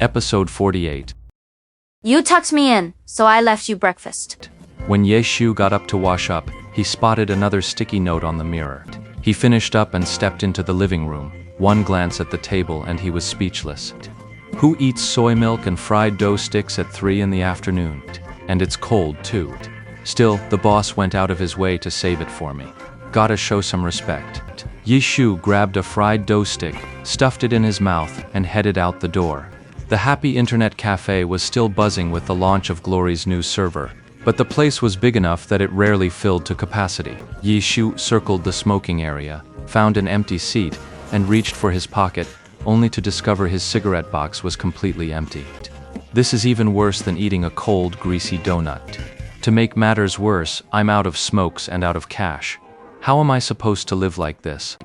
Episode 48. You tucked me in, so I left you breakfast. When Ye Shu got up to wash up, he spotted another sticky note on the mirror. He finished up and stepped into the living room. One glance at the table and he was speechless. Who eats soy milk and fried dough sticks at 3 in the afternoon? And it's cold too. Still, the boss went out of his way to save it for me. Gotta show some respect. Ye Shu grabbed a fried dough stick, stuffed it in his mouth, and headed out the door. The happy internet cafe was still buzzing with the launch of Glory's new server, but the place was big enough that it rarely filled to capacity. Ye Shu circled the smoking area, found an empty seat, and reached for his pocket, only to discover his cigarette box was completely empty. This is even worse than eating a cold, greasy donut. To make matters worse, I'm out of smokes and out of cash. How am I supposed to live like this?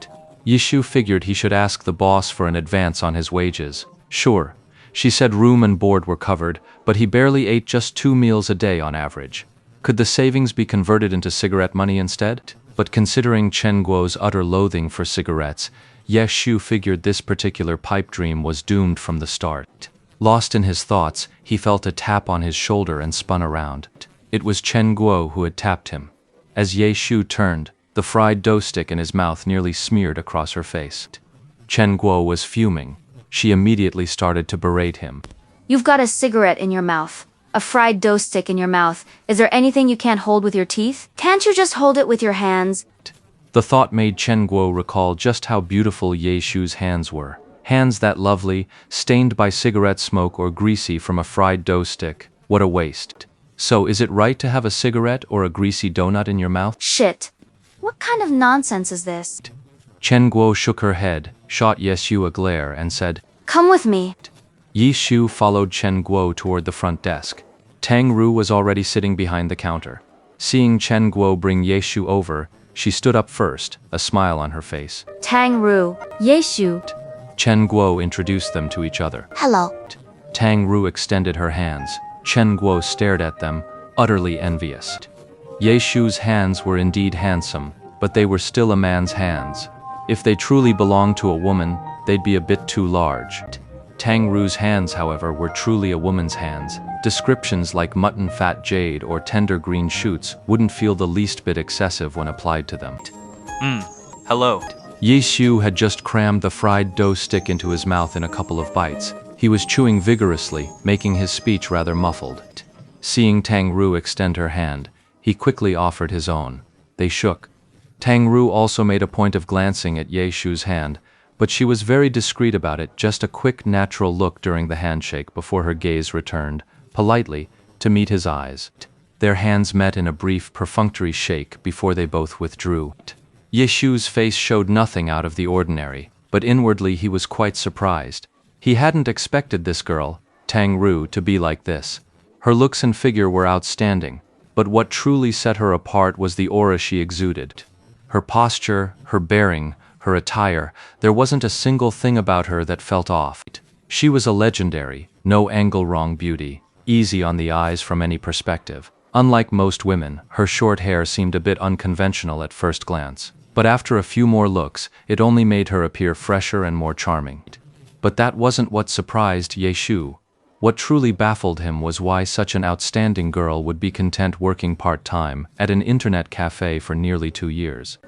Ye Shu figured he should ask the boss for an advance on his wages. Sure, she said room and board were covered, but he barely ate just 2 meals a day on average. Could the savings be converted into cigarette money instead? But considering Chen Guo's utter loathing for cigarettes, Ye Shu figured this particular pipe dream was doomed from the start. Lost in his thoughts, he felt a tap on his shoulder and spun around. It was Chen Guo who had tapped him. As Ye Shu turned, the fried dough stick in his mouth nearly smeared across her face. Chen Guo was fuming. She immediately started to berate him. You've got a cigarette in your mouth, a fried dough stick in your mouth. Is there anything you can't hold with your teeth? Can't you just hold it with your hands? The thought made Chen Guo recall just how beautiful Ye Shu's hands were. Hands that lovely, stained by cigarette smoke or greasy from a fried dough stick. What a waste. So, is it right to have a cigarette or a greasy donut in your mouth? Shit. What kind of nonsense is this? Chen Guo shook her head, shot Ye Shu a glare, and said, Come with me. Ye Shu followed Chen Guo toward the front desk. Tang Ru was already sitting behind the counter. Seeing Chen Guo bring Ye Shu over, she stood up first, a smile on her face. Tang Ru, Ye Shu. Chen Guo introduced them to each other. Hello. Tang Ru extended her hands. Chen Guo stared at them, utterly envious. Ye Shu's hands were indeed handsome, but they were still a man's hands. If they truly belonged to a woman, they'd be a bit too large. Tang Ru's hands, however, were truly a woman's hands. Descriptions like mutton fat jade or tender green shoots wouldn't feel the least bit excessive when applied to them. Hello. Ye Shu had just crammed the fried dough stick into his mouth in a couple of bites. He was chewing vigorously, making his speech rather muffled. Seeing Tang Ru extend her hand, he quickly offered his own. They shook. Tang Ru also made a point of glancing at Ye Shu's hand, but she was very discreet about it, just a quick, natural look during the handshake before her gaze returned, politely, to meet his eyes. Their hands met in a brief, perfunctory shake before they both withdrew. Ye Shu's face showed nothing out of the ordinary, but inwardly he was quite surprised. He hadn't expected this girl, Tang Ru, to be like this. Her looks and figure were outstanding, but what truly set her apart was the aura she exuded. Her posture, her bearing, her attire, there wasn't a single thing about her that felt off. She was a legendary, no-angle wrong beauty, easy on the eyes from any perspective. Unlike most women, her short hair seemed a bit unconventional at first glance. But after a few more looks, it only made her appear fresher and more charming. But that wasn't what surprised Ye Shu. What truly baffled him was why such an outstanding girl would be content working part-time at an internet cafe for nearly 2 years.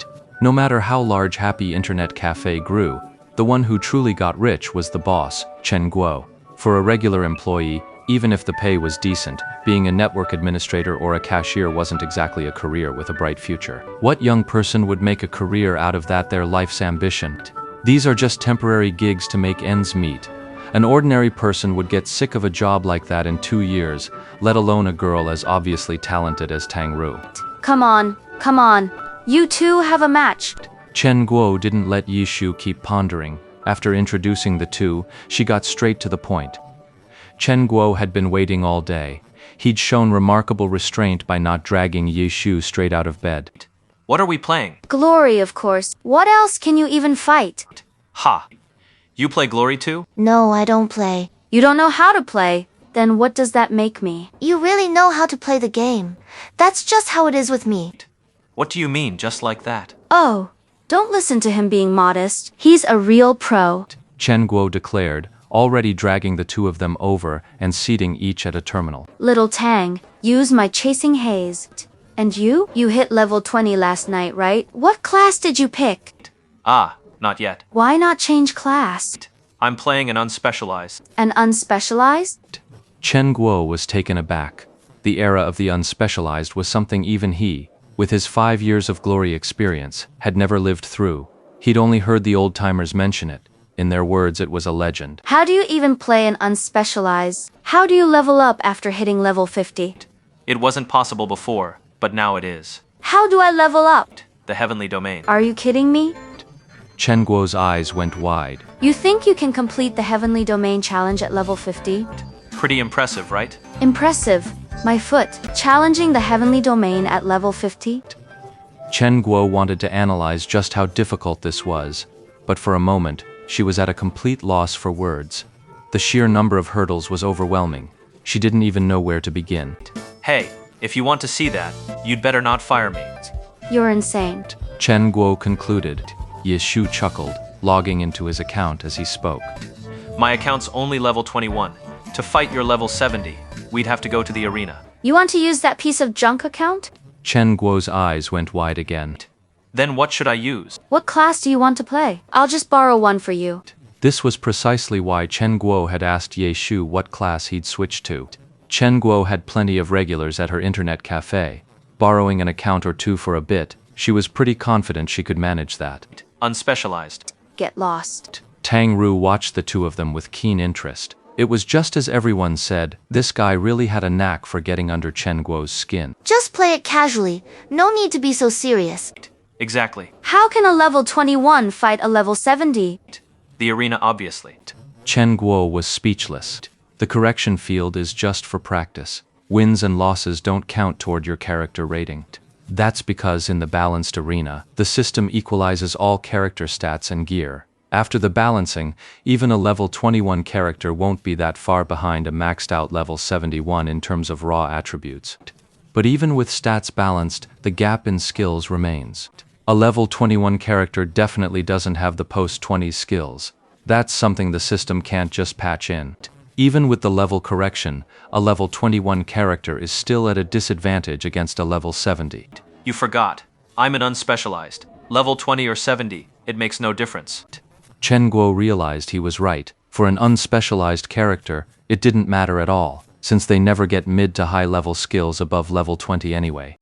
No matter how large Happy Internet Cafe grew, the one who truly got rich was the boss, Chen Guo. For a regular employee, even if the pay was decent, being a network administrator or a cashier wasn't exactly a career with a bright future. What young person would make a career out of that their life's ambition? These are just temporary gigs to make ends meet. An ordinary person would get sick of a job like that in 2 years, let alone a girl as obviously talented as Tang Ru. Come on, come on. You two have a match. Chen Guo didn't let Ye Shu keep pondering. After introducing the two, she got straight to the point. Chen Guo had been waiting all day. He'd shown remarkable restraint by not dragging Ye Shu straight out of bed. What are we playing? Glory, of course. What else can you even fight? Ha! You play Glory too? No, I don't play. You don't know how to play. Then what does that make me? You really know how to play the game. That's just how it is with me. What do you mean, just like that? Oh, don't listen to him being modest. He's a real pro. Chen Guo declared, already dragging the two of them over and seating each at a terminal. Little Tang, use my chasing haze. And you? You hit level 20 last night, right? What class did you pick? Ah, not yet. Why not change class? I'm playing an unspecialized. An unspecialized? Chen Guo was taken aback. The era of the unspecialized was something even he, with his 5 years of glory experience, had never lived through. He'd only heard the old-timers mention it. In their words, it was a legend. How do you even play an unspecialized? How do you level up after hitting level 50? It wasn't possible before, but now it is. How do I level up? The heavenly domain. Are you kidding me? Chen Guo's eyes went wide. You think you can complete the Heavenly Domain challenge at level 50? Pretty impressive, right? Impressive. My foot. Challenging the Heavenly Domain at level 50? Chen Guo wanted to analyze just how difficult this was, but for a moment, she was at a complete loss for words. The sheer number of hurdles was overwhelming. She didn't even know where to begin. Hey, if you want to see that, you'd better not fire me. You're insane. Chen Guo concluded. Ye Shu chuckled, logging into his account as he spoke. My account's only level 21. To fight your level 70, we'd have to go to the arena. You want to use that piece of junk account? Chen Guo's eyes went wide again. Then what should I use? What class do you want to play? I'll just borrow one for you. This was precisely why Chen Guo had asked Ye Shu what class he'd switch to. Chen Guo had plenty of regulars at her internet cafe. Borrowing an account or two for a bit, she was pretty confident she could manage that. Unspecialized. Get lost. Tang Ru watched the two of them with keen interest. It was just as everyone said, this guy really had a knack for getting under Chen Guo's skin. Just play it casually. No need to be so serious. Exactly. How can a level 21 fight a level 70? The arena, obviously. Chen Guo was speechless. The correction field is just for practice. Wins and losses don't count toward your character rating. That's because in the balanced arena, the system equalizes all character stats and gear. After the balancing, even a level 21 character won't be that far behind a maxed out level 71 in terms of raw attributes. But even with stats balanced, the gap in skills remains. A level 21 character definitely doesn't have the post-20 skills. That's something the system can't just patch in. Even with the level correction, a level 21 character is still at a disadvantage against a level 70. You forgot. I'm an unspecialized. Level 20 or 70, it makes no difference. Chen Guo realized he was right. For an unspecialized character, it didn't matter at all, since they never get mid to high level skills above level 20 anyway.